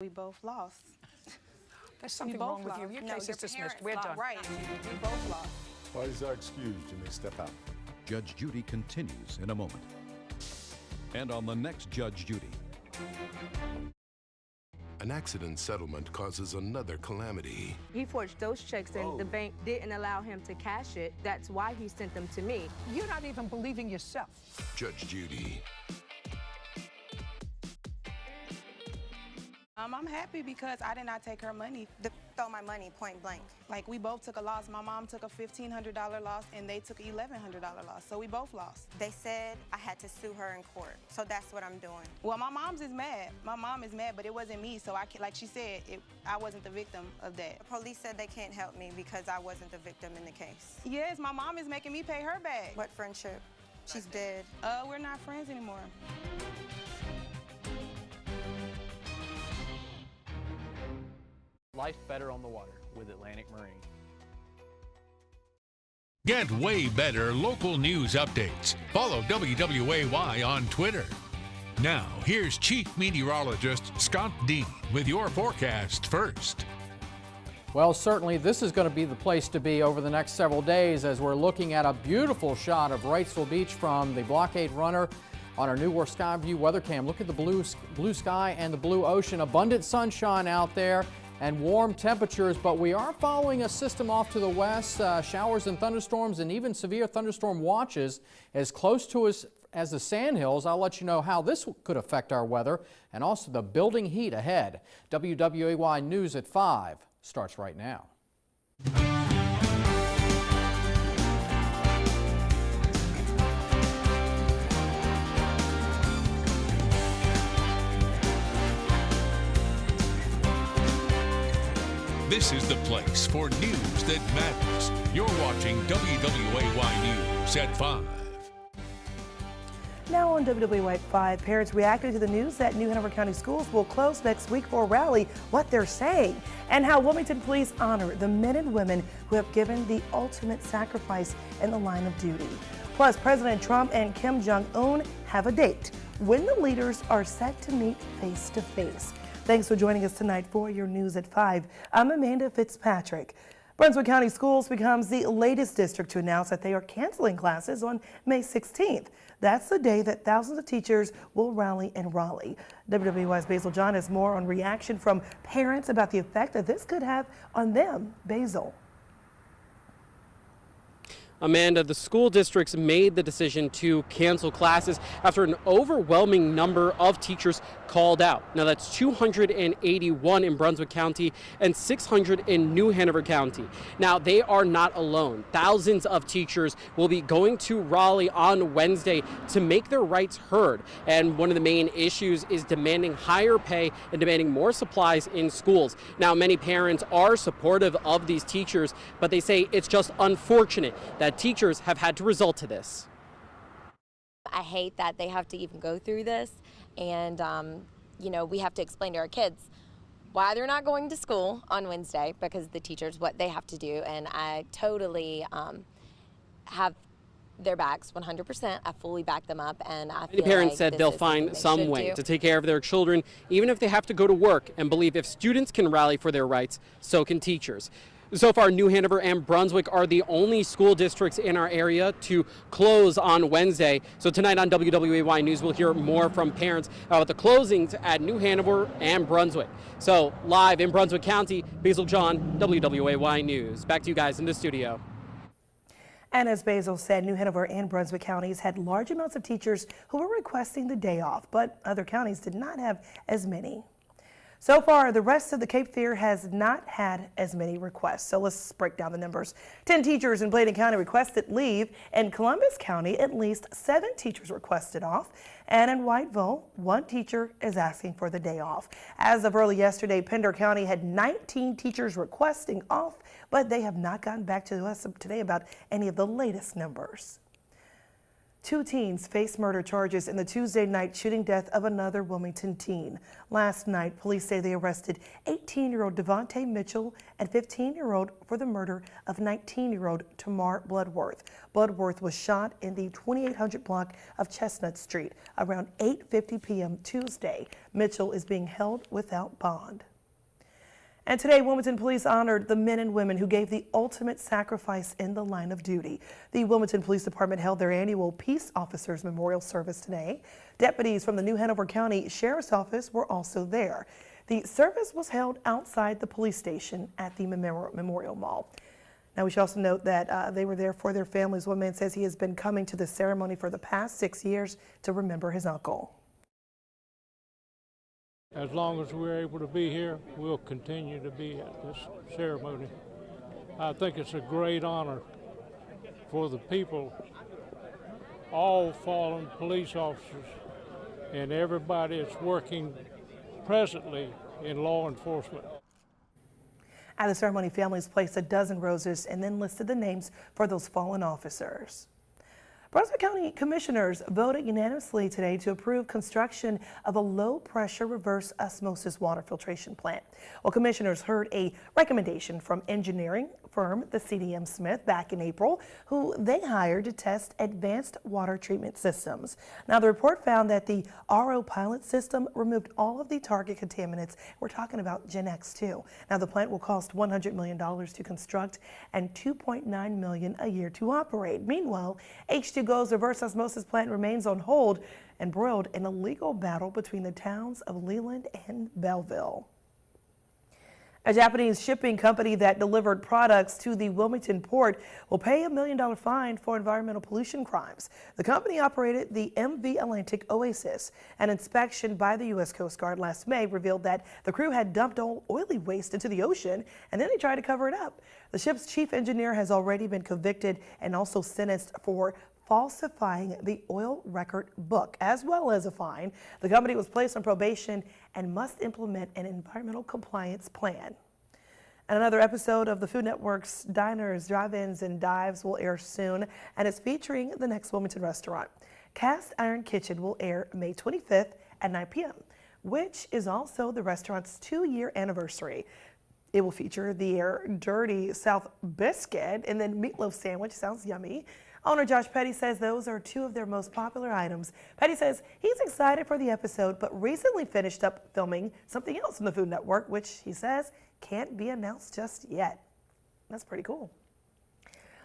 We both lost. There's something wrong with you. Your case is dismissed. We're done. Right. We both lost. Parties are excused. You may step out. Judge Judy continues in a moment. And on the next Judge Judy. An accident settlement causes another calamity. He forged those checks and the bank didn't allow him to cash it. That's why he sent them to me. You're not even believing yourself. Judge Judy. I'm happy because I did not take her money. Throw my money point blank. Like, we both took a loss. My mom took a $1,500 loss, and they took a $1,100 loss, so we both lost. They said I had to sue her in court, so that's what I'm doing. Well, my mom's is mad. My mom is mad, but it wasn't me, so like she said, I wasn't the victim of that. The police said they can't help me because I wasn't the victim in the case. Yes, my mom is making me pay her back. What friendship? She's dead. We're not friends anymore. Life better on the water with Atlantic Marine. Get way better local news updates. Follow WWAY on Twitter. Now, here's Chief Meteorologist Scott Dean with your forecast first. Well, certainly this is going to be the place to be over the next several days as we're looking at a beautiful shot of Wrightsville Beach from the Blockade Runner on our new Skyview weather cam. Look at the blue sky and the blue ocean. Abundant sunshine out there and warm temperatures, but we are following a system off to the west. Showers and thunderstorms and even severe thunderstorm watches as close to us as the Sandhills. I'll let you know how this could affect our weather and also the building heat ahead. WWAY News at 5 starts right now. This is the place for news that matters. You're watching WWAY News at 5. Now on WWAY at 5, parents reacted to the news that New-Hanover-County schools will close next week for a rally, what they're saying, and how Wilmington police honor the men and women who have given the ultimate sacrifice in the line of duty. Plus, President Trump and Kim Jong-un have a date when the leaders are set to meet face to face. Thanks for joining us tonight for your News at 5. I'm Amanda Fitzpatrick. Brunswick County Schools becomes the latest district to announce that they are canceling classes on May 16th. That's the day that thousands of teachers will rally in Raleigh. WWY's Basil John has more on reaction from parents about the effect that this could have on them. Basil. Amanda, the school districts made the decision to cancel classes after an overwhelming number of teachers called out. Now that's 281 in Brunswick County and 600 in New Hanover County. Now they are not alone. Thousands of teachers will be going to Raleigh on Wednesday to make their rights heard. And one of the main issues is demanding higher pay and demanding more supplies in schools. Now many parents are supportive of these teachers, but they say it's just unfortunate that teachers have had to resort to this. I hate that they have to even go through this, and you know, we have to explain to our kids why they're not going to school on Wednesday because the teachers what they have to do, and I totally have their backs 100%. I fully back them up, and I feel Many parents like said they'll find some way to take care of their children, even if they have to go to work, and believe if students can rally for their rights, so can teachers. So far, New Hanover and Brunswick are the only school districts in our area to close on Wednesday. So tonight on WWAY News, we'll hear more from parents about the closings at New Hanover and Brunswick. So live in Brunswick County, Basil John, WWAY News. Back to you guys in the studio. And as Basil said, New Hanover and Brunswick counties had large amounts of teachers who were requesting the day off, but other counties did not have as many. So far, the rest of the Cape Fear has not had as many requests. So let's break down the numbers. 10 teachers in Bladen County requested leave. In Columbus County, at least 7 teachers requested off. And in Whiteville, 1 teacher is asking for the day off. As of early yesterday, Pender County had 19 teachers requesting off, but they have not gotten back to us today about any of the latest numbers. Two teens face murder charges in the Tuesday night shooting death of another Wilmington teen. Last night, police say they arrested 18-year-old Devontae Mitchell and 15-year-old for the murder of 19-year-old Tamar Bloodworth. Bloodworth was shot in the 2800 block of Chestnut Street around 8:50 p.m. Tuesday. Mitchell is being held without bond. And today, Wilmington police honored the men and women who gave the ultimate sacrifice in the line of duty. The Wilmington Police Department held their annual Peace Officers Memorial Service today. Deputies from the new-Hanover-County Sheriff's Office were also there. The service was held outside the police station at the Memorial Mall. Now, we should also note that they were there for their families. One man says he has been coming to the ceremony for the past 6 years to remember his uncle. As long as we're able to be here, we'll continue to be at this ceremony. I think it's a great honor for the people, all fallen police officers, and everybody that's working presently in law enforcement. At the ceremony, families placed a dozen roses and then listed the names for those fallen officers. Brunswick County Commissioners voted unanimously today to approve construction of a low-pressure reverse osmosis water filtration plant. Well, commissioners heard a recommendation from engineering firm, the CDM Smith, back in April, who they hired to test advanced water treatment systems. Now, the report found that the RO pilot system removed all of the target contaminants. We're talking about Gen X2. Now, the plant will cost $100 million to construct and $2.9 million a year to operate. Meanwhile, H2Go's reverse osmosis plant remains on hold, embroiled in a legal battle between the towns of Leland and Belleville. A Japanese shipping company that delivered products to the Wilmington port will pay $1 million fine for environmental pollution crimes. The company operated the MV Atlantic Oasis. An inspection by the U.S. Coast Guard last May revealed that the crew had dumped oily waste into the ocean, and then they tried to cover it up. The ship's chief engineer has already been convicted and also sentenced for falsifying the oil record book, as well as a fine. The company was placed on probation and must implement an environmental compliance plan. And another episode of the Food Network's Diners, Drive-Ins, and Dives will air soon, and it's featuring the next Wilmington restaurant. Cast Iron Kitchen will air May 25th at 9 p.m., which is also the restaurant's 2-year anniversary. It will feature the Dirty South Biscuit and then meatloaf sandwich. Sounds yummy. Owner Josh Petty says those are two of their most popular items. Petty says he's excited for the episode, but recently finished up filming something else on the Food Network, which he says can't be announced just yet. That's pretty cool.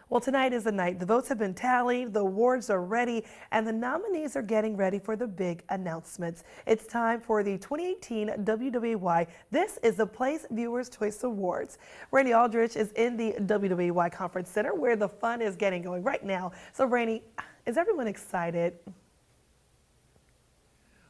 Well, tonight is the night. The votes have been tallied, the awards are ready, and the nominees are getting ready for the big announcements. It's time for the 2018 WWY. This is the Place Viewers' Choice Awards. Rainey Aldrich is in the WWY Conference Center where the fun is getting going right now. So, Rainey, is everyone excited?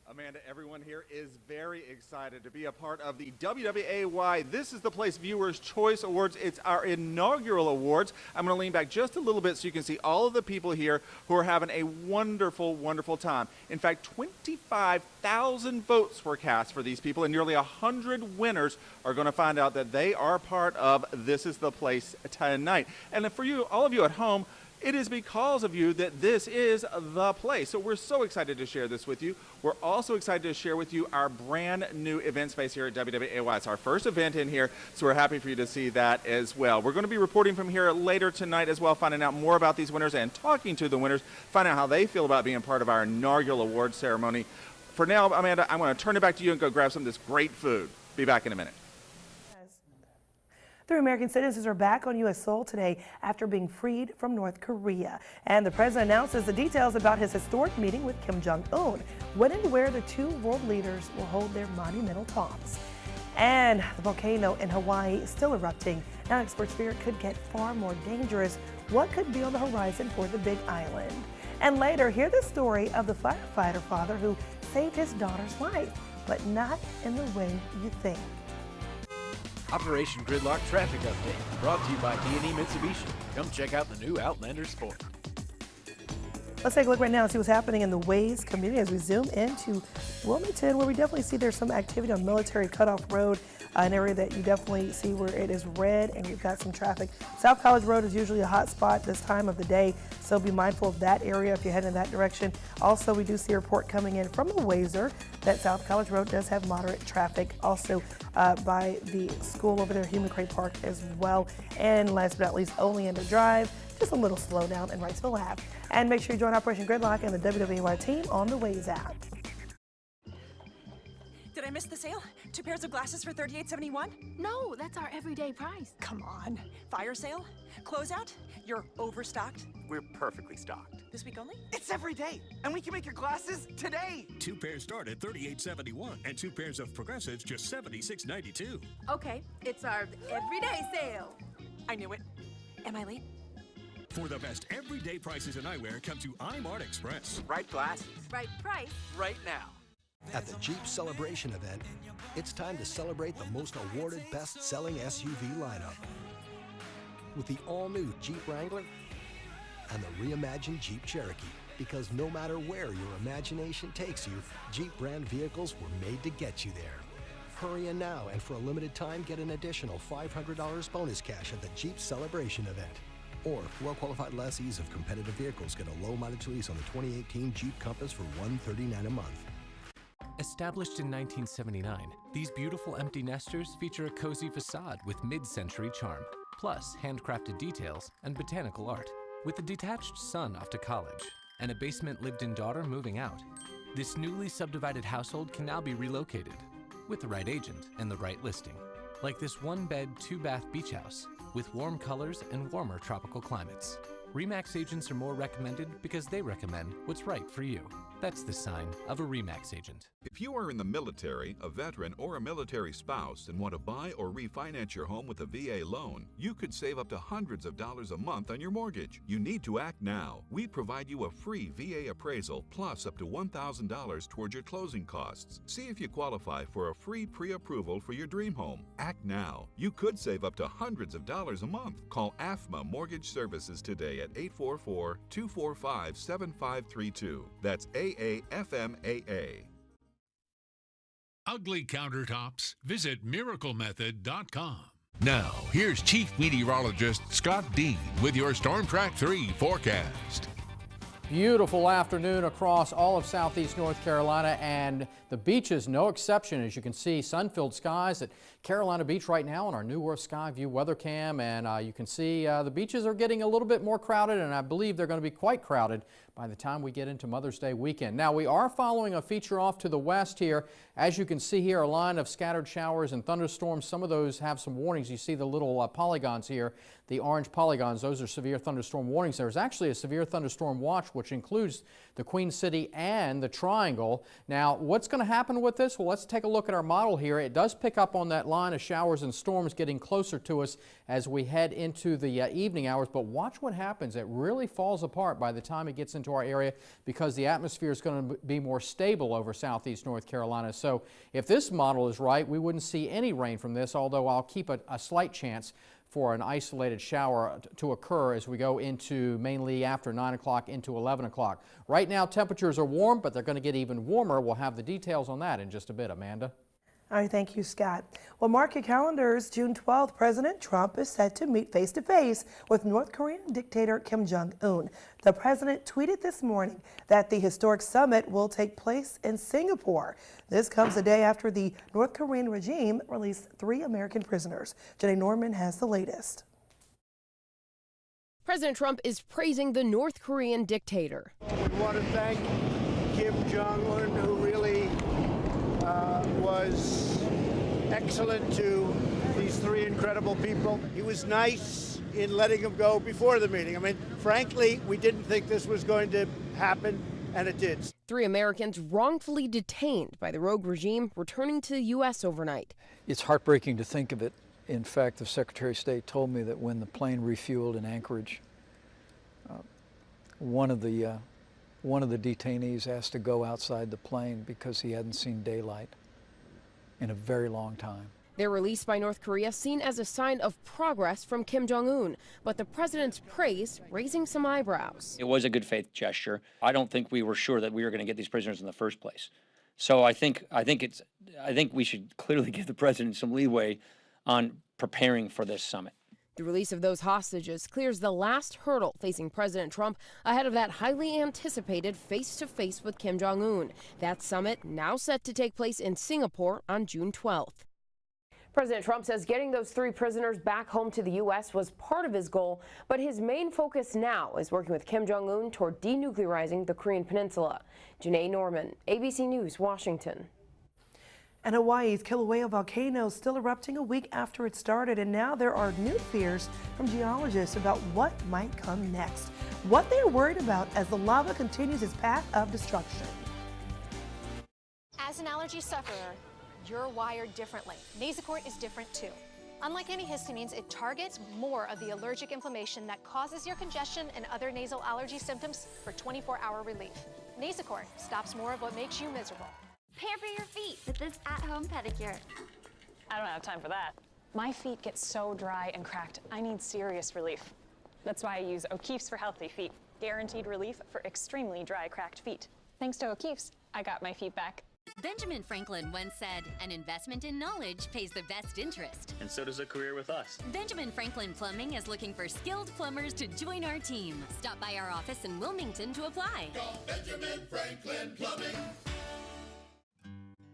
Amanda, everyone here is very excited to be a part of the WWAY. This is the Place Viewers' Choice Awards. It's our inaugural awards. I'm going to lean back just a little bit so you can see all of the people here who are having a wonderful, wonderful time. In fact, 25,000 votes were cast for these people, and nearly 100 winners are going to find out that they are part of This Is the Place tonight. And for you, all of you at home, it is because of you that this is the place. So we're so excited to share this with you. We're also excited to share with you our brand new event space here at WWAY. It's our first event in here, so we're happy for you to see that as well. We're going to be reporting from here later tonight as well, finding out more about these winners and talking to the winners, finding out how they feel about being part of our inaugural award ceremony. For now, Amanda, I'm going to turn it back to you and go grab some of this great food. Be back in a minute. 3 American citizens are back on U.S. soil today after being freed from North Korea. And the president announces the details about his historic meeting with Kim Jong-un, when and where the two world leaders will hold their monumental talks. And the volcano in Hawaii is still erupting. Now experts fear it could get far more dangerous. What could be on the horizon for the Big Island? And later, hear the story of the firefighter father who saved his daughter's life, but not in the way you think. Operation Gridlock Traffic Update, brought to you by D&E Mitsubishi. Come check out the new Outlander Sport. Let's take a look right now and see what's happening in the Waze community as we zoom into Wilmington, where we definitely see there's some activity on Military Cutoff Road, an area that you definitely see where it is red and you've got some traffic. South College Road is usually a hot spot this time of the day, so be mindful of that area if you head in that direction. Also, we do see a report coming in from the Wazer that South College Road does have moderate traffic. Also, by the school over there, Human Crate Park as well. And last but not least, Oleander Drive, just a little slowdown in Wrightsville Ave. And make sure you join Operation Gridlock and the WWY team on the Waze app. Did I miss the sale? 2 pairs of glasses for $38.71? No, that's our everyday price. Come on. Fire sale? Closeout? You're overstocked? We're perfectly stocked. This week only? It's every day, and we can make your glasses today. 2 pairs start at $38.71, and 2 pairs of progressives just $76.92. Okay, it's our everyday sale. I knew it. Am I late? For the best everyday prices in eyewear, come to iMart Express. Right glasses. Right price. Right now. At the Jeep Celebration event, it's time to celebrate the most awarded best-selling SUV lineup. With the all-new Jeep Wrangler and the reimagined Jeep Cherokee. Because no matter where your imagination takes you, Jeep brand vehicles were made to get you there. Hurry in now, and for a limited time, get an additional $500 bonus cash at the Jeep Celebration event. Or well-qualified lessees of competitive vehicles get a low-mileage lease on the 2018 Jeep Compass for $139 a month. Established in 1979, these beautiful empty nesters feature a cozy facade with mid-century charm, plus handcrafted details and botanical art. With a detached son off to college and a basement lived-in daughter moving out, this newly subdivided household can now be relocated with the right agent and the right listing. Like this 1-bed, 2-bath beach house with warm colors and warmer tropical climates. RE/MAX agents are more recommended because they recommend what's right for you. That's the sign of a RE/MAX agent. If you are in the military, a veteran, or a military spouse and want to buy or refinance your home with a VA loan, you could save up to hundreds of dollars a month on your mortgage. You need to act now. We provide you a free VA appraisal plus up to $1,000 toward your closing costs. See if you qualify for a free pre-approval for your dream home. Act now. You could save up to hundreds of dollars a month. Call AFMA Mortgage Services today at 844-245-7532. That's AAFMAA. Ugly countertops? Visit miraclemethod.com. Now, here's Chief Meteorologist Scott Dean with your Storm Track 3 forecast. Beautiful afternoon across all of southeast North Carolina, and the beaches no exception. As you can see, sun-filled skies at Carolina Beach right now on our New Worth Skyview weather cam, and you can see the beaches are getting a little bit more crowded, and I believe they're going to be quite crowded by the time we get into Mother's Day weekend. Now, we are following a feature off to the west here. As you can see here, a line of scattered showers and thunderstorms. Some of those have some warnings. You see the little polygons here, the orange polygons. Those are severe thunderstorm warnings. There's actually a severe thunderstorm watch, which includes the Queen City and the Triangle. Now, what's going to happen with this? Well, let's take a look at our model here. It does pick up on that line of showers and storms getting closer to us as we head into the evening hours, but watch what happens. It really falls apart by the time it gets into our area because the atmosphere is going to be more stable over southeast North Carolina. So if this model is right, we wouldn't see any rain from this, although I'll keep a slight chance for an isolated shower to occur as we go into mainly after 9 o'clock into 11 o'clock. Right now, temperatures are warm, but they're going to get even warmer. We'll have the details on that in just a bit, Amanda. All right, thank you, Scott. Well, mark your calendars. June 12th, President Trump is set to meet face-to-face with North Korean dictator Kim Jong-un. The president tweeted this morning that the historic summit will take place in Singapore. This comes a day after the North Korean regime released 3 American prisoners. Jenny Norman has the latest. President Trump is praising the North Korean dictator. We want to thank Kim Jong-un, who really was excellent to these 3 incredible people. He was nice in letting him go before the meeting. I mean, frankly, we didn't think this was going to happen, and it did. 3 Americans wrongfully detained by the rogue regime returning to the U.S. overnight. It's heartbreaking to think of it. In fact, the Secretary of State told me that when the plane refueled in Anchorage, one of the detainees asked to go outside the plane because he hadn't seen daylight in a very long time. Their release by North Korea seen as a sign of progress from Kim Jong-un, but the president's praise raising some eyebrows. It was a good faith gesture. I don't think we were sure that we were going to get these prisoners in the first place. So I think we should clearly give the president some leeway on preparing for this summit. The release of those hostages clears the last hurdle facing President Trump ahead of that highly anticipated face-to-face with Kim Jong-un. That summit now set to take place in Singapore on June 12th. President Trump says getting those 3 prisoners back home to the U.S. was part of his goal, but his main focus now is working with Kim Jong-un toward denuclearizing the Korean Peninsula. Janae Norman, ABC News, Washington. And Hawaii's Kilauea volcano is still erupting a week after it started, and now there are new fears from geologists about what might come next. What they're worried about as the lava continues its path of destruction. As an allergy sufferer, you're wired differently. Nasacort is different too. Unlike antihistamines, it targets more of the allergic inflammation that causes your congestion and other nasal allergy symptoms for 24-hour relief. Nasacort stops more of what makes you miserable. Pamper your feet with this at-home pedicure. I don't have time for that. My feet get so dry and cracked, I need serious relief. That's why I use O'Keeffe's for healthy feet. Guaranteed relief for extremely dry, cracked feet. Thanks to O'Keeffe's, I got my feet back. Benjamin Franklin once said, an investment in knowledge pays the best interest. And so does a career with us. Benjamin Franklin Plumbing is looking for skilled plumbers to join our team. Stop by our office in Wilmington to apply. Call Benjamin Franklin Plumbing.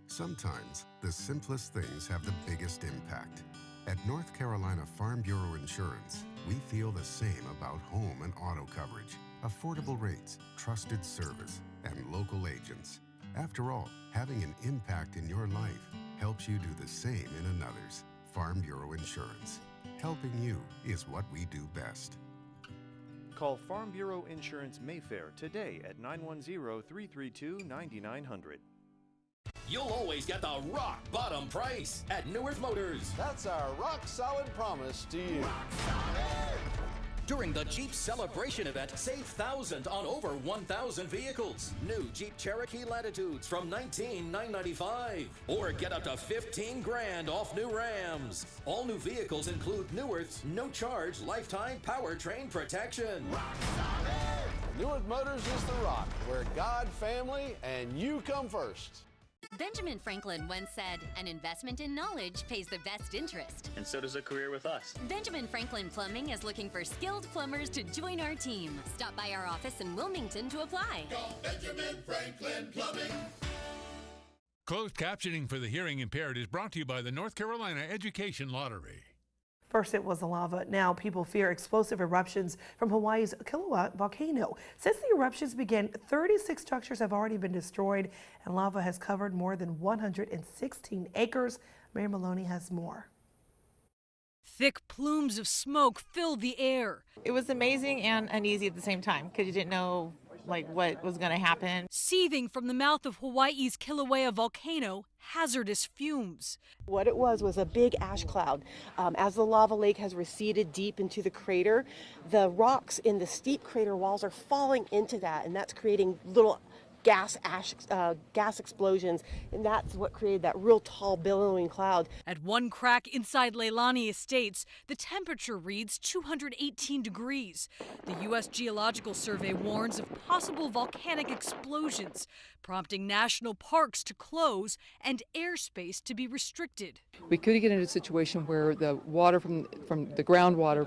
Sometimes the simplest things have the biggest impact. At North Carolina Farm Bureau Insurance, we feel the same about home and auto coverage, affordable rates, trusted service, and local agents. After all, having an impact in your life helps you do the same in another's. Farm Bureau Insurance. Helping you is what we do best. Call Farm Bureau Insurance Mayfair today at 910-332-9900. You'll always get the rock bottom price at Neuwirth Motors. That's our rock solid promise to you. During the Jeep Celebration event, save thousands on over 1,000 vehicles. New Jeep Cherokee Latitudes from $19,995. Or get up to $15 grand off new Rams. All new vehicles include Neuwirth's no-charge lifetime powertrain protection. Neuwirth Motors is the rock, where God, family, and you come first. Benjamin Franklin once said, an investment in knowledge pays the best interest. And so does a career with us. Benjamin Franklin Plumbing is looking for skilled plumbers to join our team. Stop by our office in Wilmington to apply. Call Benjamin Franklin Plumbing. Closed captioning for the hearing impaired is brought to you by the North Carolina Education Lottery. First it was the lava. Now people fear explosive eruptions from Hawaii's Kilauea volcano. Since the eruptions began, 36 structures have already been destroyed, and lava has covered more than 116 acres. Mary Maloney has more. Thick plumes of smoke filled the air. It was amazing and uneasy at the same time because you didn't know what was going to happen. Seething from the mouth of Hawaii's Kilauea volcano, hazardous fumes. What it was a big ash cloud. As the lava lake has receded deep into the crater, the rocks in the steep crater walls are falling into that, and that's creating little gas explosions, and that's what created that real tall billowing cloud. At one crack inside Leilani Estates, the temperature reads 218 degrees. The U.S. Geological Survey warns of possible volcanic explosions, prompting national parks to close and airspace to be restricted. We could get into a situation where the water from the groundwater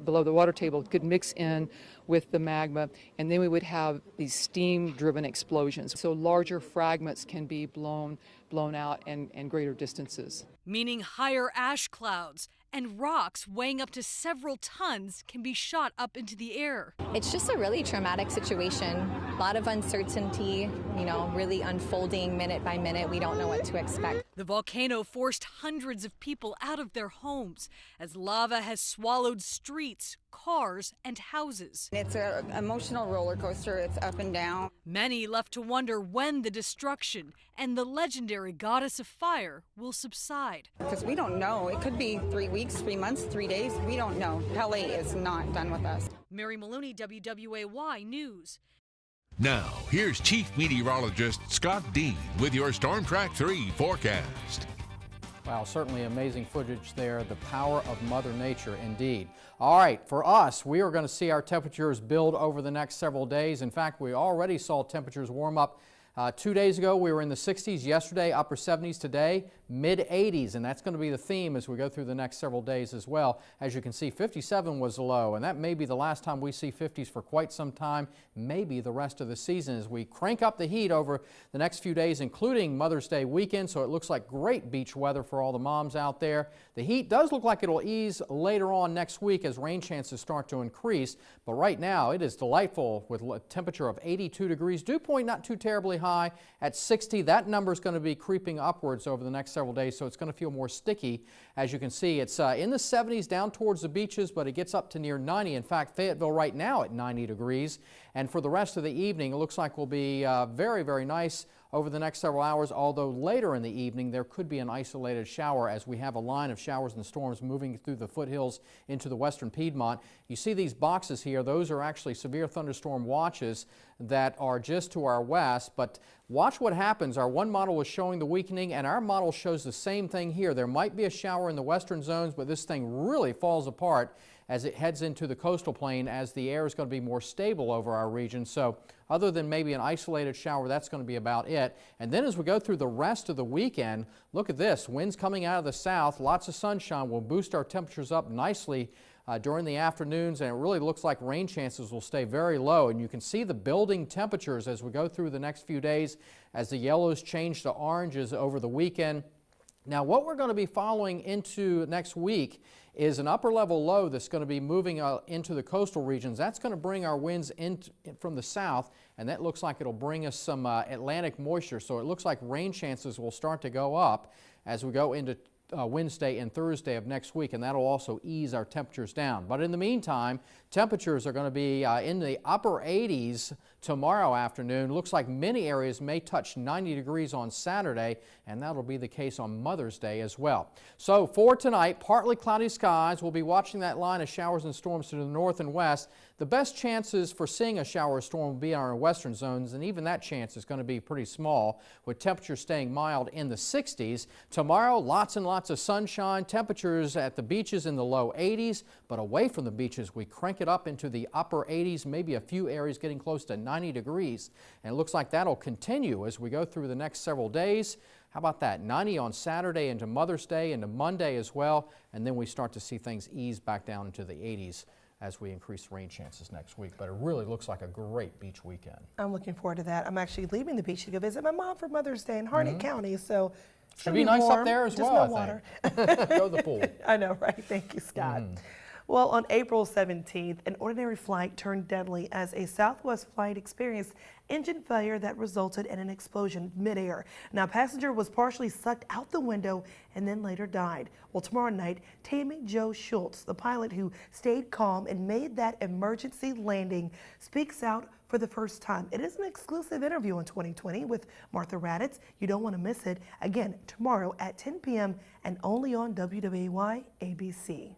below the water table could mix in with the magma, and then we would have these steam-driven explosions. So larger fragments can be blown out and greater distances. Meaning higher ash clouds and rocks weighing up to several tons can be shot up into the air. It's just a really traumatic situation. A lot of uncertainty, really unfolding minute by minute. We don't know what to expect. The volcano forced hundreds of people out of their homes as lava has swallowed streets, cars, and houses. It's an emotional roller coaster. It's up and down. Many left to wonder when the destruction and the legendary goddess of fire will subside. Because we don't know. It could be 3 weeks, 3 months, 3 days. We don't know. LA is not done with us. Mary Maloney, WWAY News. Now, here's Chief Meteorologist Scott Dean with your Storm Track 3 forecast. Wow, certainly amazing footage there. The power of Mother Nature, indeed. All right, for us, we are going to see our temperatures build over the next several days. In fact, we already saw temperatures warm up 2 days ago, we were in the 60s. Yesterday, upper 70s. Today, mid 80s. And that's going to be the theme as we go through the next several days as well. As you can see, 57 was the low. And that may be the last time we see 50s for quite some time, maybe the rest of the season as we crank up the heat over the next few days, including Mother's Day weekend. So it looks like great beach weather for all the moms out there. The heat does look like it'll ease later on next week as rain chances start to increase. But right now, it is delightful with a temperature of 82 degrees. Dew point not too terribly high at 60. That number is going to be creeping upwards over the next several days, so it's going to feel more sticky. As you can see, it's in the 70s down towards the beaches, but it gets up to near 90. In fact, Fayetteville right now at 90 degrees. And for the rest of the evening, it looks like will be very, very nice over the next several hours, although later in the evening there could be an isolated shower as we have a line of showers and storms moving through the foothills into the western Piedmont. You see these boxes here, those are actually severe thunderstorm watches that are just to our west, but watch what happens. Our one model was showing the weakening, and our model shows the same thing here. There might be a shower in the western zones, but this thing really falls apart as it heads into the coastal plain as the air is going to be more stable over our region. So other than maybe an isolated shower, that's going to be about it. And then as we go through the rest of the weekend, look at this. Winds coming out of the south, lots of sunshine will boost our temperatures up nicely during the afternoons, and it really looks like rain chances will stay very low. And you can see the building temperatures as we go through the next few days as the yellows change to oranges over the weekend. Now, what we're going to be following into next week is an upper level low that's going to be moving into the coastal regions. That's going to bring our winds in from the south, and that looks like it'll bring us some Atlantic moisture. So it looks like rain chances will start to go up as we go into Wednesday and Thursday of next week, and that'll also ease our temperatures down. But in the meantime, temperatures are going to be in the upper 80s tomorrow afternoon. Looks like many areas may touch 90 degrees on Saturday, and that'll be the case on Mother's Day as well. So for tonight, partly cloudy skies. We'll be watching that line of showers and storms to the north and west. The best chances for seeing a shower or storm will be in our western zones, and even that chance is going to be pretty small, with temperatures staying mild in the 60s. Tomorrow, lots and lots of sunshine, temperatures at the beaches in the low 80s, but away from the beaches, we crank it up into the upper 80s, maybe a few areas getting close to 90 degrees. And it looks like that'll continue as we go through the next several days. How about that? 90 on Saturday into Mother's Day, into Monday as well, and then we start to see things ease back down into the 80s as we increase rain chances next week. But it really looks like a great beach weekend. I'm looking forward to that. I'm actually leaving the beach to go visit my mom for Mother's Day in Harnett County, so should be nice warm, up there as just well, no water. Go to the pool. I know, right? Thank you, Scott. Well, on April 17th, an ordinary flight turned deadly as a Southwest flight experienced engine failure that resulted in an explosion midair. Now, passenger was partially sucked out the window and then later died. Well, tomorrow night, Tammy Jo Schultz, the pilot who stayed calm and made that emergency landing, speaks out for the first time. It is an exclusive interview in 2020 with Martha Raddatz. You don't want to miss it. Again, tomorrow at 10 p.m. and only on WWAY ABC.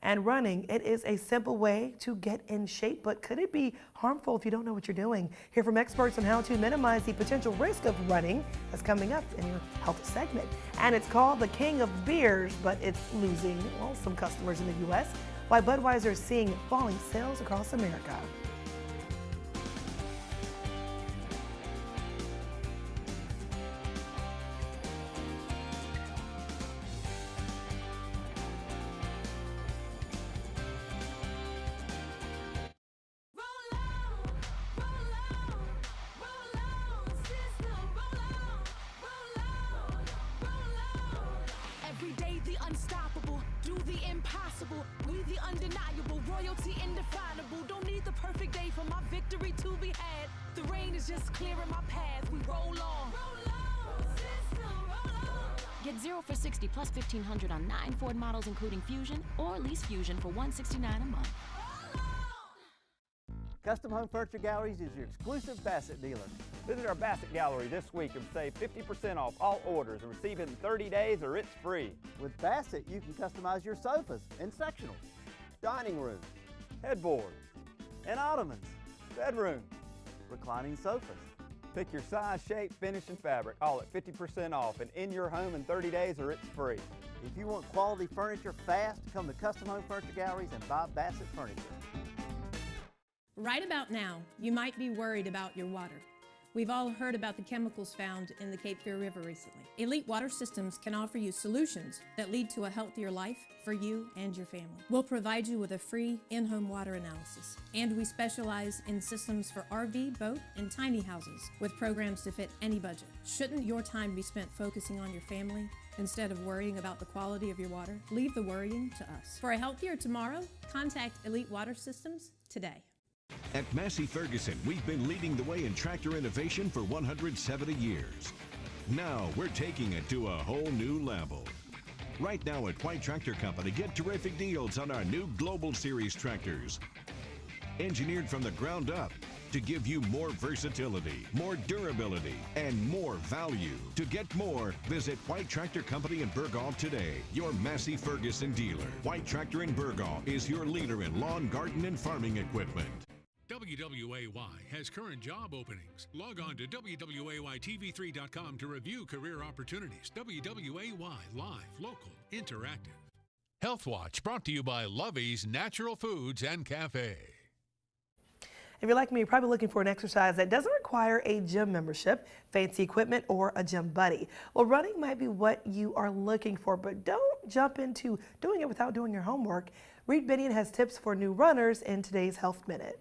And running, it is a simple way to get in shape, but could it be harmful if you don't know what you're doing? Hear from experts on how to minimize the potential risk of running. That's coming up in your health segment. And it's called the King of Beers, but it's losing, well, some customers in the U.S. Why Budweiser is seeing falling sales across America. Unstoppable, do the impossible, we the undeniable, royalty indefinable, don't need the perfect day for my victory to be had, the rain is just clearing my path, we roll on, system, roll on. Get 0 for 60 plus $1,500 on 9 Ford models including Fusion, or lease Fusion for $169 a month. Custom Home Furniture Galleries is your exclusive Bassett dealer. Visit our Bassett Gallery this week and save 50% off all orders and receive it in 30 days or it's free. With Bassett, you can customize your sofas and sectionals, dining room, Headboards and ottomans, bedroom, reclining sofas. Pick your size, shape, finish, and fabric, all at 50% off and in your home in 30 days or it's free. If you want quality furniture fast, come to Custom Home Furniture Galleries and buy Bassett furniture. Right about now, you might be worried about your water. We've all heard about the chemicals found in the Cape Fear River recently. Elite Water Systems can offer you solutions that lead to a healthier life for you and your family. We'll provide you with a free in-home water analysis. And we specialize in systems for RV, boat, and tiny houses with programs to fit any budget. Shouldn't your time be spent focusing on your family instead of worrying about the quality of your water? Leave the worrying to us. For a healthier tomorrow, contact Elite Water Systems today. At Massey Ferguson, we've been leading the way in tractor innovation for 170 years. Now we're taking it to a whole new level. Right now at White Tractor Company, get terrific deals on our new Global Series tractors. Engineered from the ground up to give you more versatility, more durability, and more value. To get more, visit White Tractor Company in Burgaw today, your Massey Ferguson dealer. White Tractor in Burgaw is your leader in lawn, garden, and farming equipment. WWAY has current job openings. Log on to WWAYTV3.com to review career opportunities. WWAY, live, local, interactive. Health Watch brought to you by Lovey's Natural Foods and Cafe. If you're like me, you're probably looking for an exercise that doesn't require a gym membership, fancy equipment, or a gym buddy. Well, running might be what you are looking for, but don't jump into doing it without doing your homework. Reed Binion has tips for new runners in today's Health Minute.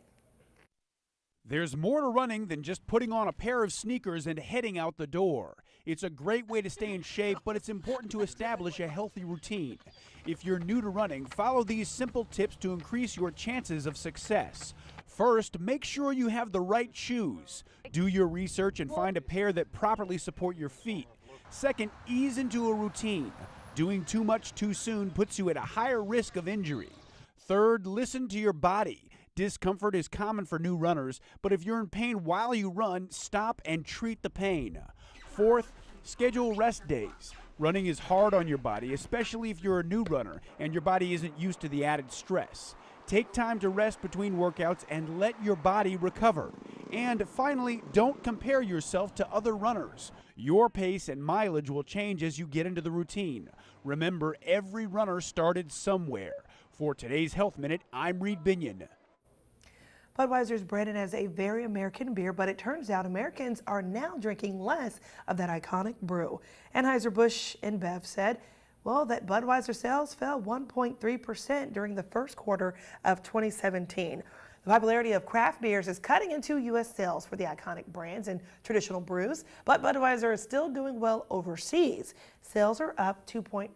There's more to running than just putting on a pair of sneakers and heading out the door. It's a great way to stay in shape, but it's important to establish a healthy routine. If you're new to running, follow these simple tips to increase your chances of success. First, make sure you have the right shoes. Do your research and find a pair that properly support your feet. Second, ease into a routine. Doing too much too soon puts you at a higher risk of injury. Third, listen to your body. Discomfort is common for new runners, but if you're in pain while you run, stop and treat the pain. Fourth, schedule rest days. Running is hard on your body, especially if you're a new runner and your body isn't used to the added stress. Take time to rest between workouts and let your body recover. And finally, don't compare yourself to other runners. Your pace and mileage will change as you get into the routine. Remember, every runner started somewhere. For today's Health Minute, I'm Reed Binion. Budweiser is branded as a very American beer, but it turns out Americans are now drinking less of that iconic brew. Anheuser-Busch InBev said, well, that Budweiser sales fell 1.3% during the first quarter of 2017. The popularity of craft beers is cutting into U.S. sales for the iconic brands and traditional brews, but Budweiser is still doing well overseas. Sales are up 2.5%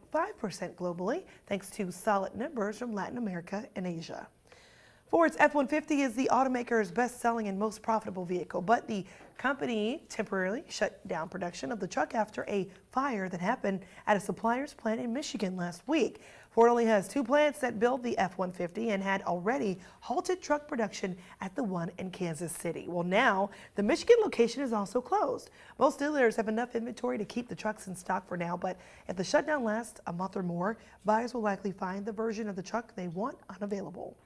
globally, thanks to solid numbers from Latin America and Asia. Ford's F-150 is the automaker's best-selling and most profitable vehicle, but the company temporarily shut down production of the truck after a fire that happened at a supplier's plant in Michigan last week. Ford only has 2 plants that build the F-150 and had already halted truck production at the one in Kansas City. Well, now the Michigan location is also closed. Most dealers have enough inventory to keep the trucks in stock for now, but if the shutdown lasts a month or more, buyers will likely find the version of the truck they want unavailable.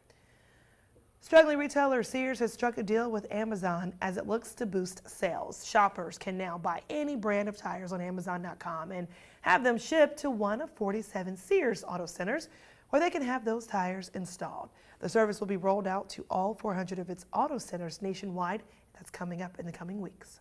Struggling retailer Sears has struck a deal with Amazon as it looks to boost sales. Shoppers can now buy any brand of tires on Amazon.com and have them shipped to one of 47 Sears Auto Centers where they can have those tires installed. The service will be rolled out to all 400 of its auto centers nationwide. That's coming up in the coming weeks.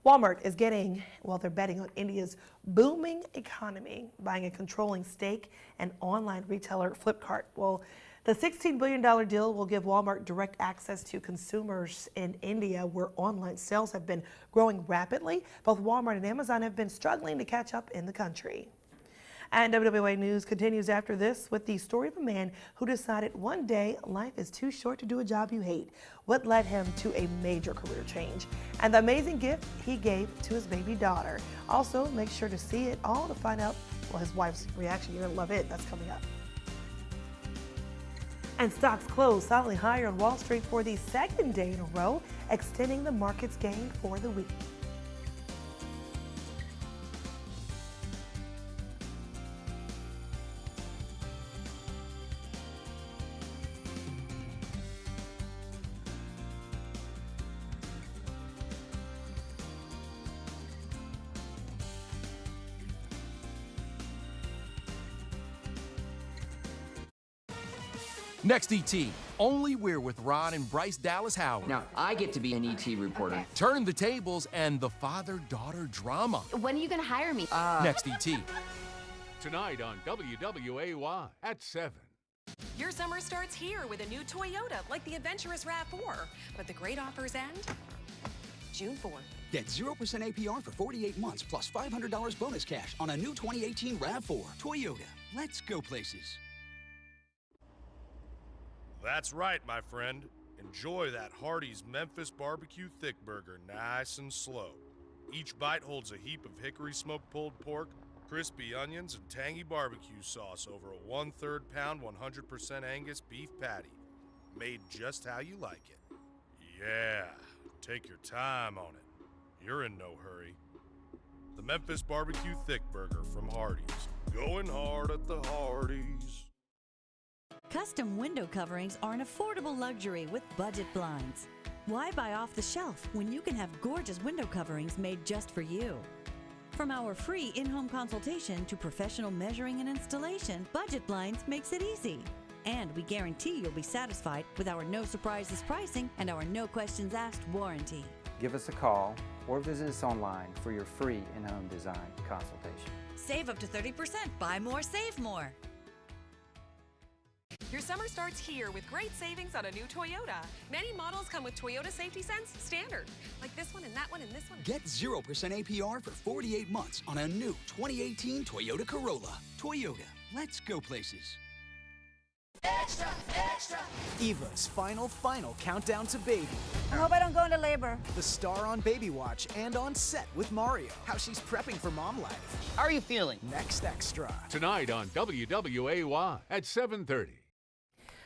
Walmart is they're betting on India's booming economy, buying a controlling stake in online retailer Flipkart. Well, the $16 billion deal will give Walmart direct access to consumers in India, where online sales have been growing rapidly. Both Walmart and Amazon have been struggling to catch up in the country. And WWA News continues after this with the story of a man who decided one day life is too short to do a job you hate. What led him to a major career change and the amazing gift he gave to his baby daughter. Also, make sure to see it all to find out his wife's reaction. You're going to love it. That's coming up. And stocks closed solidly higher on Wall Street for the second day in a row, extending the market's gain for the week. Next ET, only we're with Ron and Bryce Dallas Howard. Now, I get to be an ET reporter. Turning the tables and the father-daughter drama. When are you going to hire me? Next ET. Tonight on WWAY at 7. Your summer starts here with a new Toyota, like the adventurous RAV4. But the great offers end June 4th. Get 0% APR for 48 months plus $500 bonus cash on a new 2018 RAV4. Toyota. Let's go places. That's right, my friend. Enjoy that Hardee's Memphis Barbecue Thick Burger nice and slow. Each bite holds a heap of hickory smoked pulled pork, crispy onions, and tangy barbecue sauce over a 1/3 pound 100% Angus beef patty. Made just how you like it. Yeah, take your time on it. You're in no hurry. The Memphis Barbecue Thick Burger from Hardee's. Going hard at the Hardee's. Custom window coverings are an affordable luxury with budget blinds. Why buy off the shelf when you can have gorgeous window coverings made just for you? From our free in-home consultation to professional measuring and installation, Budget Blinds makes it easy. And we guarantee you'll be satisfied with our no surprises pricing and our no questions asked warranty. Give us a call or visit us online for your free in-home design consultation. Save up to 30%. Buy more, save more. Your summer starts here with great savings on a new Toyota. Many models come with Toyota Safety Sense Standard, like this one and that one and this one. Get 0% APR for 48 months on a new 2018 Toyota Corolla. Toyota, let's go places. Extra, extra. Eva's final countdown to baby. I hope I don't go into labor. The star on Baby Watch and on set with Mario. How she's prepping for mom life. How are you feeling? Next extra. Tonight on WWAY at 7:30.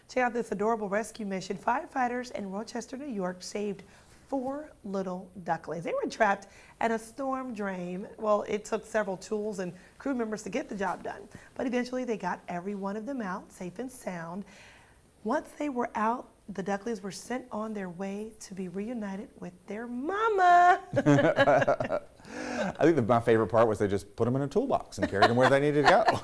Check out this adorable rescue mission. Firefighters in Rochester, New York saved 4 little ducklings. They were trapped at a storm drain. Well, it took several tools and crew members to get the job done, but eventually they got every one of them out safe and sound. Once they were out, the ducklings were sent on their way to be reunited with their mama. I think my favorite part was they just put them in a toolbox and carried them where they needed to go.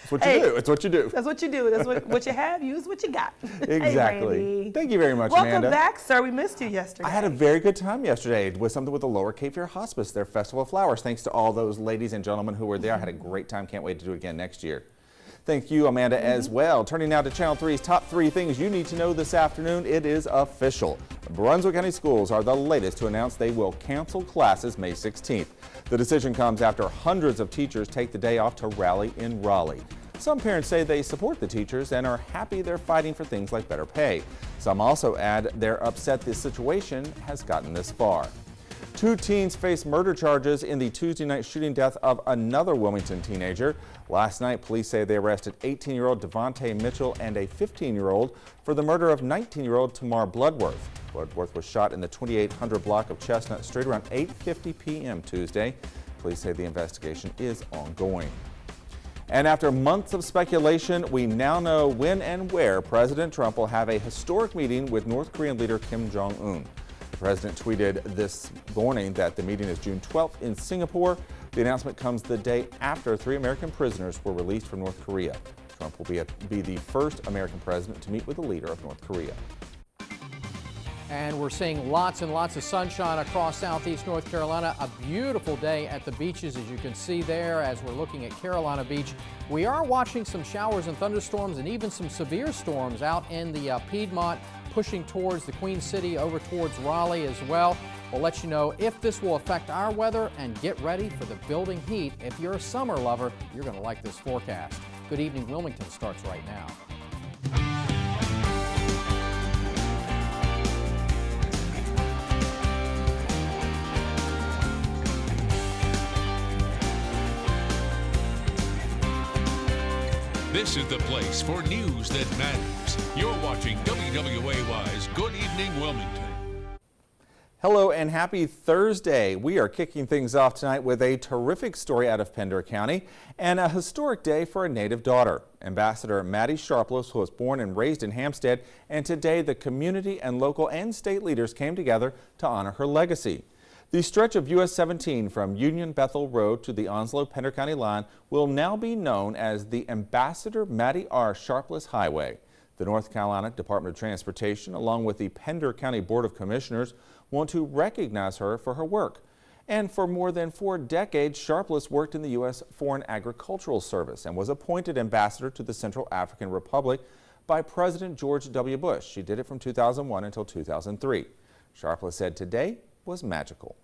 It's what you do. It's what you do. That's what you do. That's what you have. Use what you got. Exactly. Hey, thank you very much, Welcome Amanda. back, sir. We missed you yesterday. I had a very good time yesterday with something with the Lower Cape Fear Hospice, their Festival of Flowers. Thanks to all those ladies and gentlemen who were there. I had a great time. Can't wait to do it again next year. Thank you, Amanda, as well. Turning now to Channel 3's top 3 things you need to know this afternoon. It is official. Brunswick County Schools are the latest to announce they will cancel classes May 16th. The decision comes after hundreds of teachers take the day off to rally in Raleigh. Some parents say they support the teachers and are happy they're fighting for things like better pay. Some also add they're upset this situation has gotten this far. 2 teens face murder charges in the Tuesday night shooting death of another Wilmington teenager. Last night, police say they arrested 18-year-old Devontae Mitchell and a 15-year-old for the murder of 19-year-old Tamar Bloodworth. Bloodworth was shot in the 2800 block of Chestnut Street around 8:50 p.m. Tuesday. Police say the investigation is ongoing. And after months of speculation, we now know when and where President Trump will have a historic meeting with North Korean leader Kim Jong-un. The president tweeted this morning that the meeting is June 12th in Singapore. The announcement comes the day after 3 American prisoners were released from North Korea. Trump will be the first American president to meet with the leader of North Korea. And we're seeing lots and lots of sunshine across southeast North Carolina. A beautiful day at the beaches, as you can see there as we're looking at Carolina Beach. We are watching some showers and thunderstorms and even some severe storms out in the Piedmont, pushing towards the Queen City, over towards Raleigh as well. We'll let you know if this will affect our weather, and get ready for the building heat. If you're a summer lover, you're going to like this forecast. Good Evening Wilmington starts right now. This is the place for news that matters. You're watching WWAY's Good Evening Wilmington. Hello and happy Thursday. We are kicking things off tonight with a terrific story out of Pender County and a historic day for a native daughter. Ambassador Maddie Sharpless was born and raised in Hampstead, and today the community and local and state leaders came together to honor her legacy. The stretch of US 17 from Union Bethel Road to the Onslow-Pender County line will now be known as the Ambassador Maddie R. Sharpless Highway. The North Carolina Department of Transportation, along with the Pender County Board of Commissioners, want to recognize her for her work. And for more than 4 decades, Sharpless worked in the U.S. Foreign Agricultural Service and was appointed ambassador to the Central African Republic by President George W. Bush. She did it from 2001 until 2003. Sharpless said today was magical.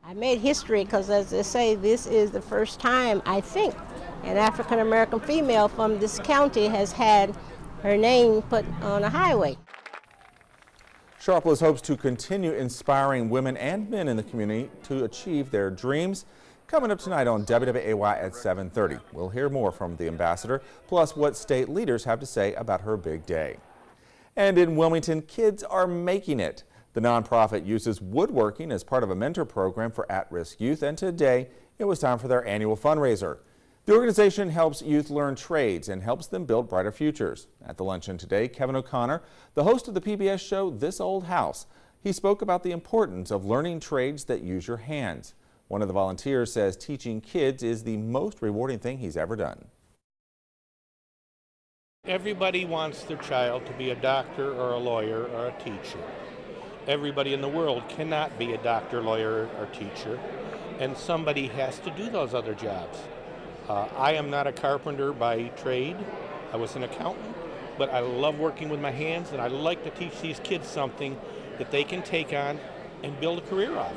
I made history because, as they say, this is the first time, I think, an African-American female from this county has had her name put on a highway. Sharpless hopes to continue inspiring women and men in the community to achieve their dreams. Coming up tonight on WWAY at 7:30. We'll hear more from the ambassador, plus what state leaders have to say about her big day. And in Wilmington, kids are making it. The nonprofit uses woodworking as part of a mentor program for at-risk youth, and today it was time for their annual fundraiser. The organization helps youth learn trades and helps them build brighter futures. At the luncheon today, Kevin O'Connor, the host of the PBS show This Old House, he spoke about the importance of learning trades that use your hands. One of the volunteers says teaching kids is the most rewarding thing he's ever done. Everybody wants their child to be a doctor or a lawyer or a teacher. Everybody in the world cannot be a doctor, lawyer, or teacher, and somebody has to do those other jobs. I am not a carpenter by trade. I was an accountant, but I love working with my hands, and I like to teach these kids something that they can take on and build a career off.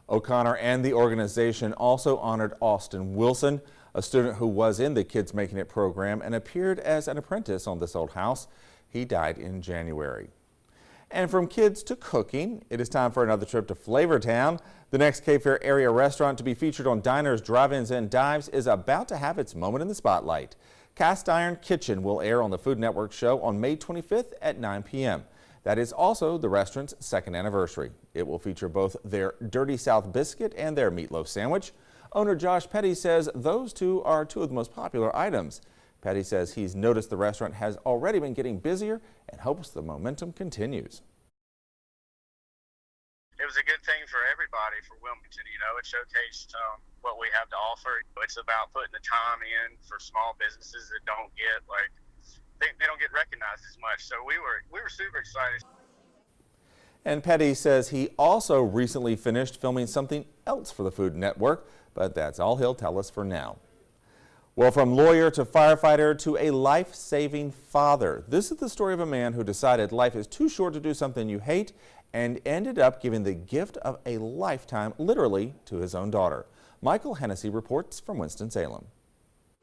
O'Connor and the organization also honored Austin Wilson, a student who was in the Kids Making It program and appeared as an apprentice on This Old House. He died in January. And from kids to cooking, it is time for another trip to Flavortown. The next Cape Fear area restaurant to be featured on Diners, Drive-Ins, and Dives is about to have its moment in the spotlight. Cast Iron Kitchen will air on the Food Network show on May 25th at 9 p.m. That is also the restaurant's 2nd anniversary. It will feature both their Dirty South biscuit and their meatloaf sandwich. Owner Josh Petty says those two are two of the most popular items. Petty says he's noticed the restaurant has already been getting busier and hopes the momentum continues. It was a good thing for everybody, for Wilmington. You know, it showcased what we have to offer. It's about putting the time in for small businesses that don't get they don't get recognized as much. So we were super excited. And Petty says he also recently finished filming something else for the Food Network, but that's all he'll tell us for now. Well, from lawyer to firefighter to a life-saving father, this is the story of a man who decided life is too short to do something you hate and ended up giving the gift of a lifetime, literally, to his own daughter. Michael Hennessy reports from Winston-Salem.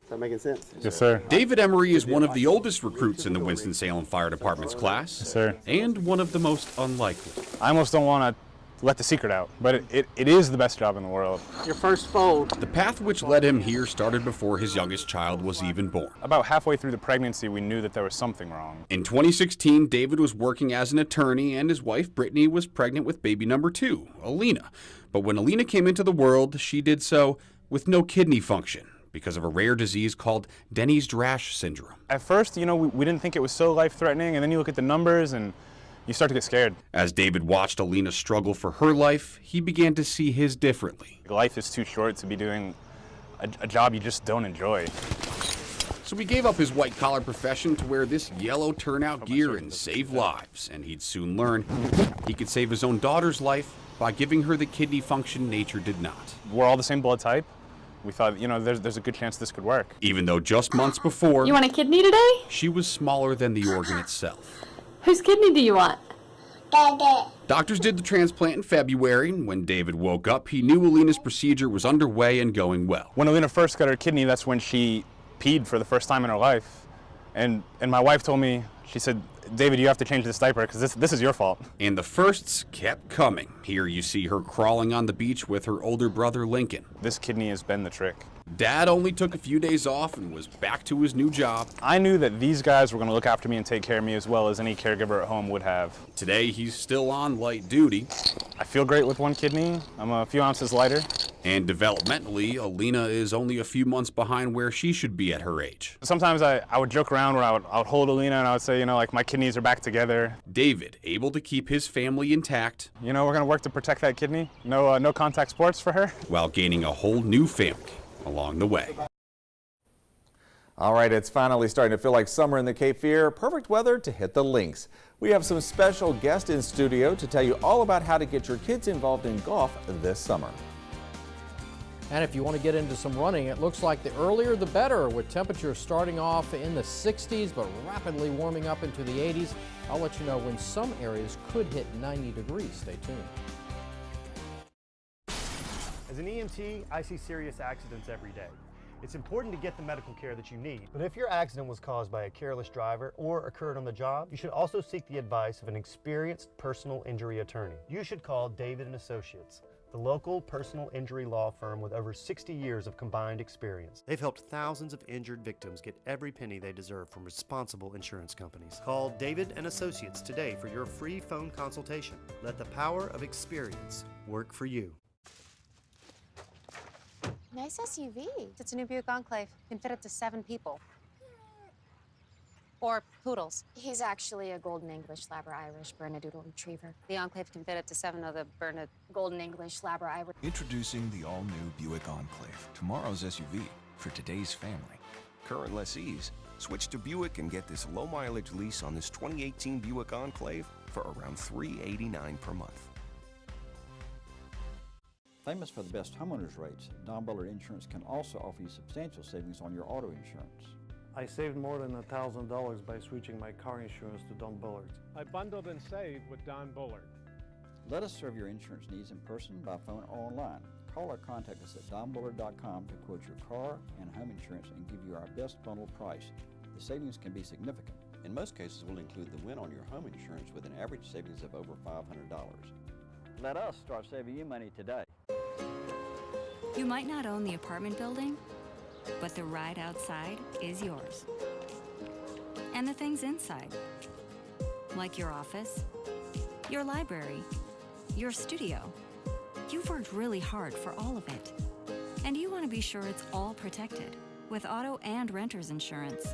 Is that making sense? Yes, sir. David Emery is one of the oldest recruits in the Winston-Salem Fire Department's class. Yes, sir. And one of the most unlikely. I almost don't want to let the secret out, but it is the best job in the world. Your first fold. The path which led him here started before his youngest child was even born. About halfway through the pregnancy, we knew that there was something wrong. In 2016, David was working as an attorney, and his wife, Brittany, was pregnant with baby number 2, Alina. But when Alina came into the world, she did so with no kidney function because of a rare disease called Denny's-Drash syndrome. At first, you know, we didn't think it was so life-threatening, and then you look at the numbers and you start to get scared. As David watched Alina struggle for her life, he began to see his differently. Life is too short to be doing a job you just don't enjoy. So he gave up his white-collar profession to wear this yellow turnout gear and save lives, and he'd soon learn he could save his own daughter's life by giving her the kidney function nature did not. We're all the same blood type. We thought, you know, there's a good chance this could work. Even though just months before, You want a kidney today? she was smaller than the organ itself. Whose kidney do you want? Doctors did the transplant in February, and when David woke up, he knew Alina's procedure was underway and going well. When Alina first got her kidney, that's when she peed for the first time in her life. And my wife told me, she said, David, you have to change this diaper because this is your fault. And the firsts kept coming. Here you see her crawling on the beach with her older brother, Lincoln. This kidney has been the trick. Dad only took a few days off and was back to his new job. I knew that these guys were going to look after me and take care of me as well as any caregiver at home would have. Today, he's still on light duty. I feel great with one kidney. I'm a few ounces lighter. And developmentally, Alina is only a few months behind where she should be at her age. Sometimes I would joke around where I would hold Alina and I would say, you know, like my kidneys are back together. David, able to keep his family intact. You know, we're going to work to protect that kidney. No contact sports for her. While gaining a whole new family along the way. All right, it's finally starting to feel like summer in the Cape Fear. Perfect weather to hit the links. We have some special guests in studio to tell you all about how to get your kids involved in golf this summer. And if you want to get into some running, it looks like the earlier the better, with temperatures starting off in the 60s but rapidly warming up into the 80s. I'll let you know when some areas could hit 90 degrees. Stay tuned. As an EMT, I see serious accidents every day. It's important to get the medical care that you need. But if your accident was caused by a careless driver or occurred on the job, you should also seek the advice of an experienced personal injury attorney. You should call David & Associates, the local personal injury law firm with over 60 years of combined experience. They've helped thousands of injured victims get every penny they deserve from responsible insurance companies. Call David & Associates today for your free phone consultation. Let the power of experience work for you. Nice SUV. It's a new Buick Enclave. Can fit up to 7 people. Or poodles. He's actually a Golden English Labra Irish Bernedoodle Retriever. The Enclave can fit up to 7 of the Golden English Labra Irish. Introducing the all-new Buick Enclave, tomorrow's SUV for today's family. Current lessees, switch to Buick and get this low-mileage lease on this 2018 Buick Enclave for around $389 per month. Famous for the best homeowners rates, Don Bullard Insurance can also offer you substantial savings on your auto insurance. I saved more than $1,000 by switching my car insurance to Don Bullard. I bundled and saved with Don Bullard. Let us serve your insurance needs in person, by phone, or online. Call or contact us at donbullard.com to quote your car and home insurance and give you our best bundle price. The savings can be significant. In most cases, we'll include the win on your home insurance with an average savings of over $500. Let us start saving you money today. You might not own the apartment building, but the ride outside is yours. And the things inside, like your office, your library, your studio. You've worked really hard for all of it. And you want to be sure it's all protected with auto and renter's insurance.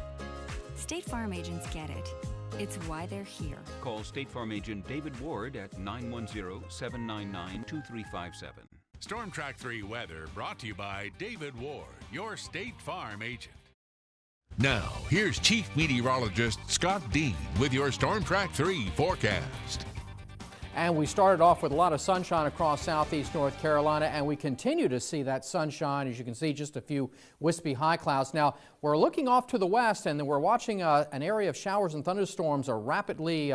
State Farm agents get it. It's why they're here. Call State Farm agent David Ward at 910-799-2357. Storm Track 3 weather brought to you by David Ward, your State Farm agent. Now, here's Chief Meteorologist Scott Dean with your Storm Track 3 forecast. And we started off with a lot of sunshine across southeast North Carolina, and we continue to see that sunshine. As you can see, just a few wispy high clouds. Now, we're looking off to the west, and we're watching an area of showers and thunderstorms are rapidly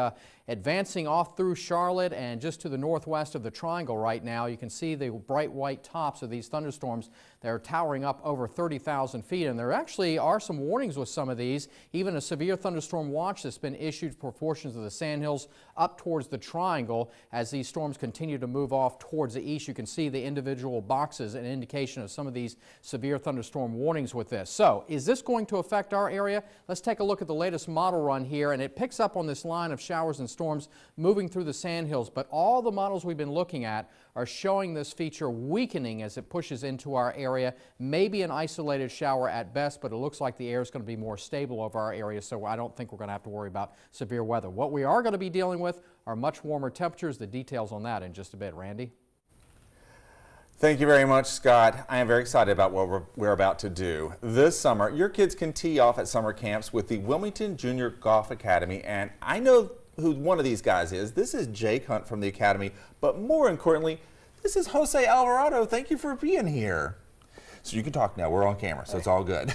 advancing off through Charlotte and just to the northwest of the Triangle right now. You can see the bright white tops of these thunderstorms. They're towering up over 30,000 feet, and there actually are some warnings with some of these. Even a severe thunderstorm watch that's been issued for portions of the Sandhills up towards the Triangle. As these storms continue to move off towards the east, you can see the individual boxes, an indication of some of these severe thunderstorm warnings with this. So, is this going to affect our area? Let's take a look at the latest model run here, and it picks up on this line of showers and storms moving through the Sandhills, but all the models we've been looking at are showing this feature weakening as it pushes into our area. Maybe an isolated shower at best, but it looks like the air is going to be more stable over our area, so I don't think we're going to have to worry about severe weather. What we are going to be dealing with are much warmer temperatures. The details on that in just a bit. Randy? Thank you very much, Scott. I am very excited about what we're about to do. This summer, your kids can tee off at summer camps with the Wilmington Junior Golf Academy, and I know who one of these guys is. This is Jake Hunt from the Academy, but more importantly, this is Jose Alvarado. Thank you for being here. So you can talk now. We're on camera, so it's all good.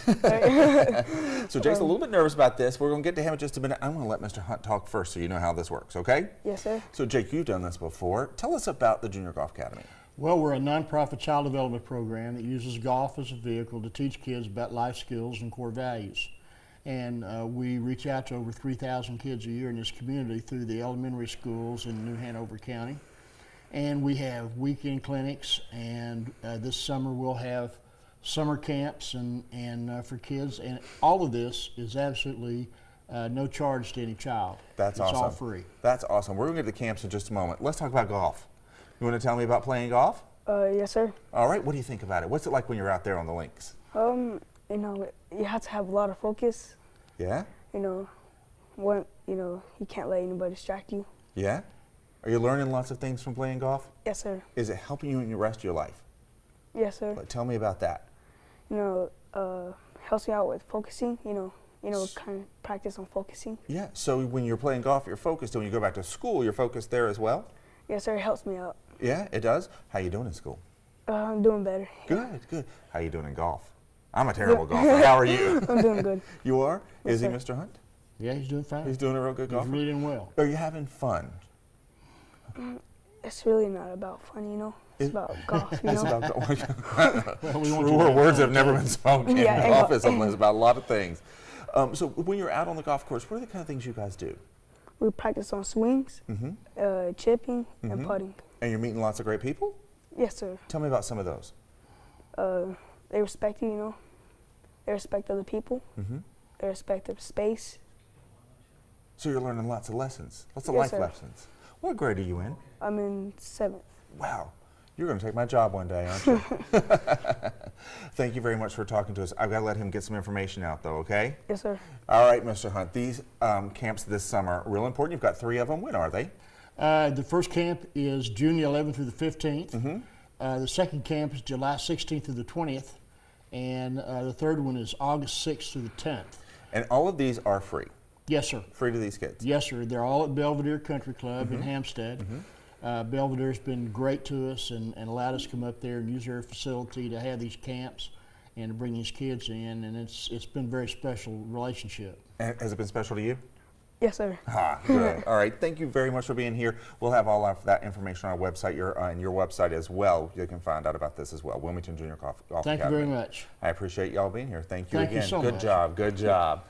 So Jake's a little bit nervous about this. We're going to get to him in just a minute. I'm going to let Mr. Hunt talk first so you know how this works, okay? Yes, sir. So Jake, you've done this before. Tell us about the Junior Golf Academy. Well, we're a nonprofit child development program that uses golf as a vehicle to teach kids about life skills and core values. And we reach out to over 3,000 kids a year in this community through the elementary schools in new-Hanover-County. And we have weekend clinics, and this summer we'll have summer camps and for kids. And all of this is absolutely no charge to any child. That's awesome. It's all free. That's awesome. We're going to get to the camps in just a moment. Let's talk about golf. You want to tell me about playing golf? Yes, sir. All right. What do you think about it? What's it like when you're out there on the links? You know, you have to have a lot of focus. Yeah? You can't let anybody distract you. Yeah? Are you learning lots of things from playing golf? Yes, sir. Is it helping you in the rest of your life? Yes, sir. Tell me about that. You know, helps me out with focusing, you know, kind of practice on focusing. Yeah, so when you're playing golf, you're focused, and when you go back to school, you're focused there as well? Yes, sir, it helps me out. Yeah, it does? How you doing in school? I'm doing better. Good, good. How you doing in golf? I'm a terrible golfer. How are you? I'm doing good. You are? Yes, Is he sir. Mr. Hunt? Yeah, he's doing fine. He's doing a real good golfer? He's really doing well. Are you having fun? It's really not about fun, you know. It's about golf, you It's know. about golf. Well, we want you to Truer have words fun, have never too. been spoken. Yeah, and Golf is something that's about a lot of things. So when you're out on the golf course, what are the kind of things you guys do? We practice on swings, chipping, and putting. And you're meeting lots of great people? Yes, sir. Tell me about some of those. They respect you, you know. They respect other people. They respect the space. So you're learning lots of lessons, lots of Yes, life sir. lessons. What grade are you in? I'm in 7th. Wow. You're going to take my job one day, aren't you? Thank you very much for talking to us. I've got to let him get some information out, though, okay? Yes, sir. All right, Mr. Hunt. These camps this summer are real important. You've got 3 of them. When are they? The first camp is June the 11th through the 15th. The second camp is July 16th through the 20th. And the third one is August 6th through the 10th. And all of these are free? Yes, sir. Free to these kids? Yes, sir. They're all at Belvedere Country Club in Hampstead. Belvedere's been great to us and allowed us to come up there and use their facility to have these camps and to bring these kids in, and it's been a very special relationship. And has it been special to you? Yes, sir. Ah, good. All right. Thank you very much for being here. We'll have all of that information on our website, and your website as well. You can find out about this as well. Wilmington Junior Golf Academy. Thank you very much. I appreciate y'all being here. Thank you Thank you again. so Good much. job. Good job.